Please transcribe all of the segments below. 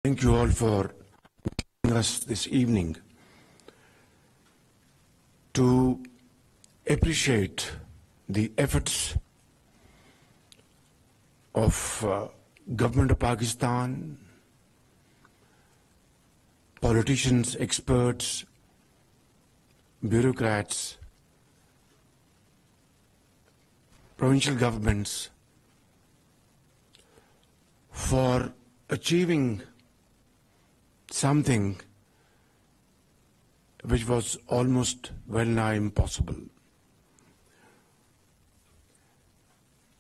Thank you all for joining us this evening to appreciate the efforts of Government of Pakistan, politicians, experts, bureaucrats, provincial governments for achieving something which was almost well-nigh impossible.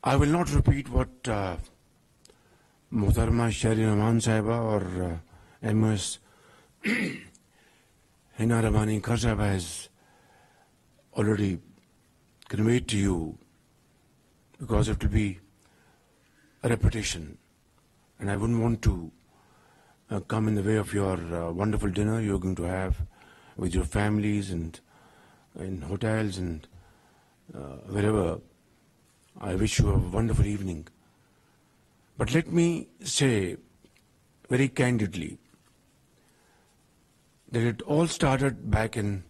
I will not repeat what Muhtarama Shari Rahman Sahiba or MS Hina Rahmani Kar Sahiba has already conveyed to you, because it will be a repetition, and I wouldn't want to come in the way of your wonderful dinner you're going to have with your families and in hotels and wherever. I wish you a wonderful evening. But let me say very candidly that it all started back in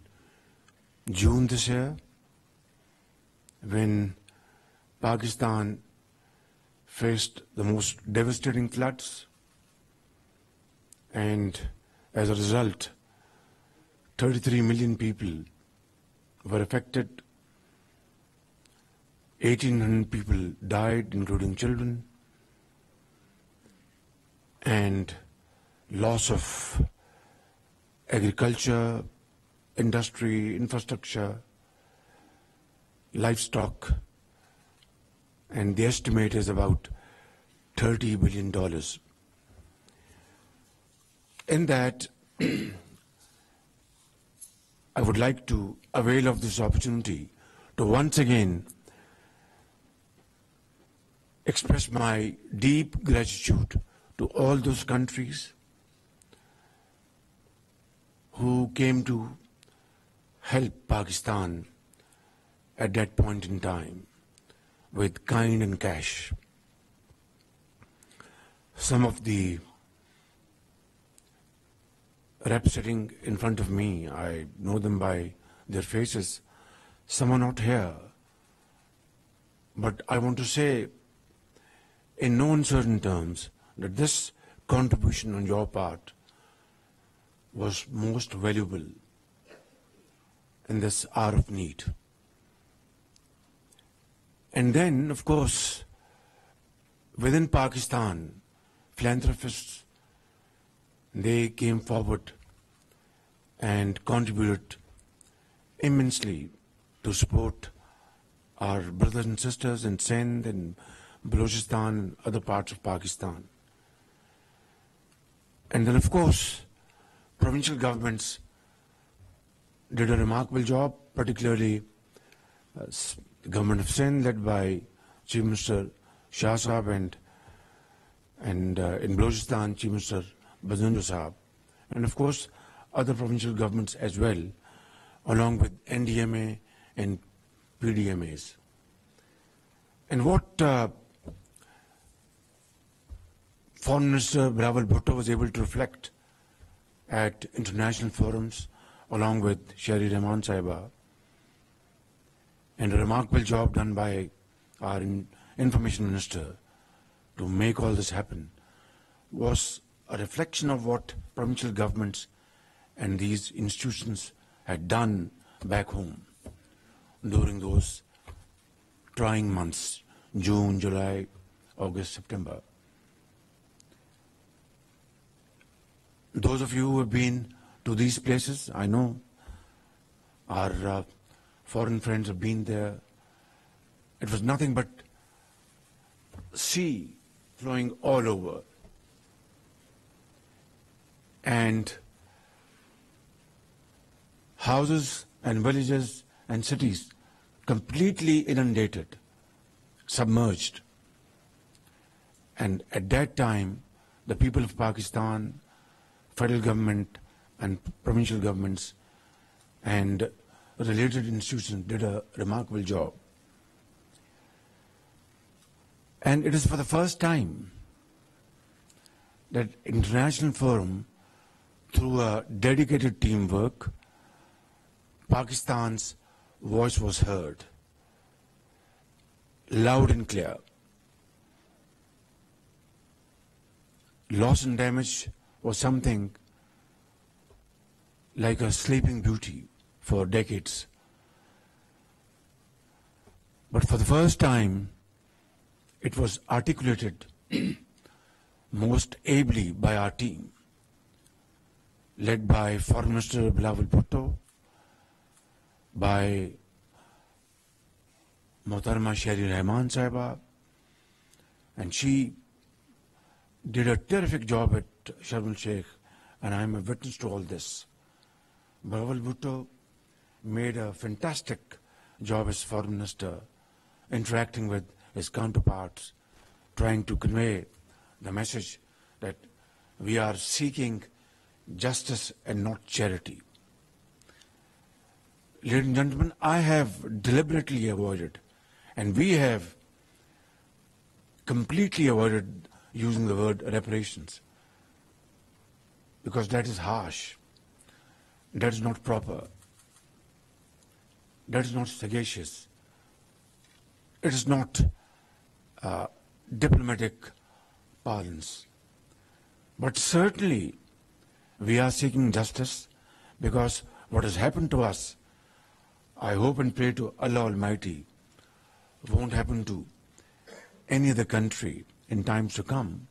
June this year, when Pakistan faced the most devastating floods, and as a result 33 million people were affected. 1,800 people died, including children, and loss of agriculture, industry, infrastructure, livestock, and the estimate is about $30 billion. In that, I would like to avail of this opportunity to once again express my deep gratitude to all those countries who came to help Pakistan at that point in time with kind and cash. Some of the reps sitting in front of me, I know them by their faces. Some are not here. But I want to say in no uncertain terms that this contribution on your part was most valuable in this hour of need. And then, of course, within Pakistan, philanthropists, they came forward and contributed immensely to support our brothers and sisters in Sindh and Balochistan and other parts of Pakistan. And then, of course, provincial governments did a remarkable job, particularly the government of Sindh, led by Chief Minister Shah Sahab, and in Balochistan, Chief Minister Bazindur Sahab, and of course other provincial governments as well, along with NDMA and PDMAs. And what Foreign Minister Bilawal Bhutto was able to reflect at international forums, along with Shari Rahman Sahiba, and a remarkable job done by our Information Minister to make all this happen, was a reflection of what provincial governments and these institutions had done back home during those trying months, June, July, August, September. Those of you who have been to these places, I know our foreign friends have been there. It was nothing but sea flowing all over, and houses and villages and cities completely inundated, submerged. And at that time, the people of Pakistan, federal government and provincial governments and related institutions did a remarkable job. And it is for the first time that international forum, through a dedicated teamwork, Pakistan's voice was heard, loud and clear. Loss and damage was something like a sleeping beauty for decades. But for the first time, it was articulated most ably by our team, led by Foreign Minister Bhutto, by Mohtarama Shehri Rahman Sahiba, and she did a terrific job at Sharm el-Sheikh, and I am a witness to all this. Bhutto made a fantastic job as Foreign Minister, interacting with his counterparts, trying to convey the message that we are seeking justice and not charity. Ladies and gentlemen, I have deliberately avoided, and we have completely avoided using the word reparations, because that is harsh, that is not proper, that is not sagacious, it is not diplomatic parlance. But certainly we are seeking justice, because what has happened to us, I hope and pray to Allah Almighty, won't happen to any other country in times to come.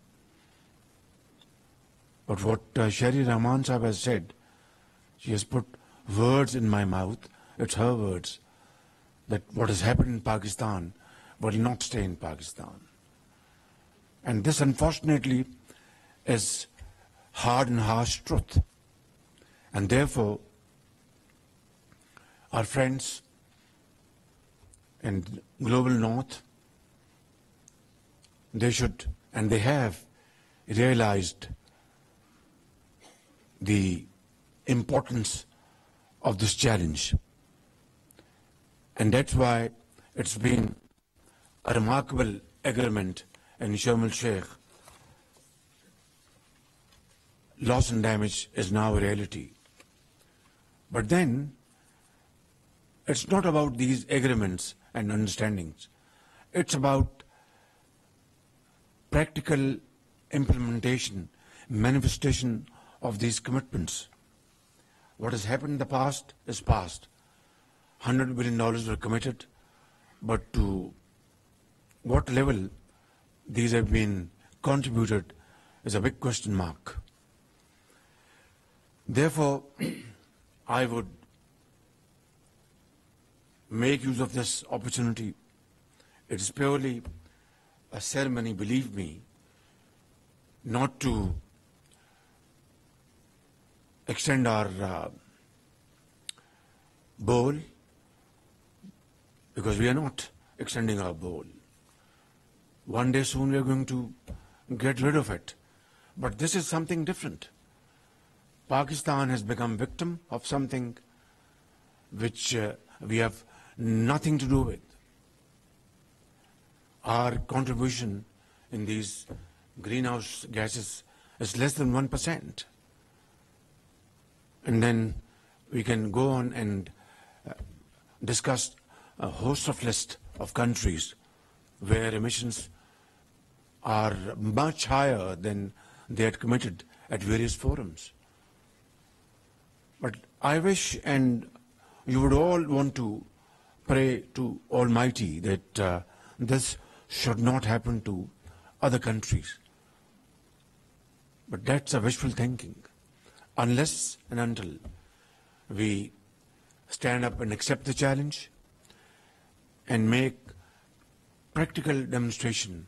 But what Shehri Rahman Sahib has said, she has put words in my mouth, it's her words, that what has happened in Pakistan will not stay in Pakistan. And this, unfortunately, is hard and harsh truth. And therefore, our friends in global north, they should, and they have, realized the importance of this challenge. And that's why it's been a remarkable agreement in Sharm el-Sheikh. Loss and damage is now a reality. But then, it's not about these agreements and understandings. It's about practical implementation, manifestation of these commitments. What has happened in the past is past. $100 billion were committed, but to what level these have been contributed is a big question mark. Therefore, I would make use of this opportunity. It is purely a ceremony, believe me, not to extend our bowl, because we are not extending our bowl. One day soon we are going to get rid of it. But this is something different. Pakistan has become victim of something which we have nothing to do with. Our contribution in these greenhouse gases is less than 1%. And then we can go on and discuss a host of list of countries where emissions are much higher than they had committed at various forums. But I wish, and you would all want to pray to Almighty that this should not happen to other countries. But that's a wishful thinking. Unless and until we stand up and accept the challenge and make practical demonstration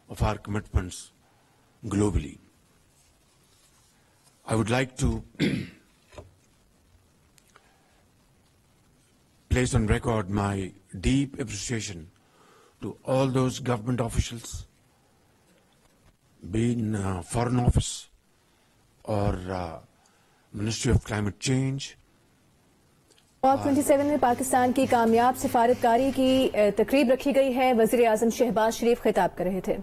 of our commitments globally. I would like to place on record my deep appreciation to all those government officials, be in Foreign Office or Ministry of Climate Change. COP 27 में पाकिस्तान की कामयाब सिफारतकारी की तकरीब रखी गई है। वज़ीर-ए-आज़म शहबाज शरीफ खिताब कर रहे थे।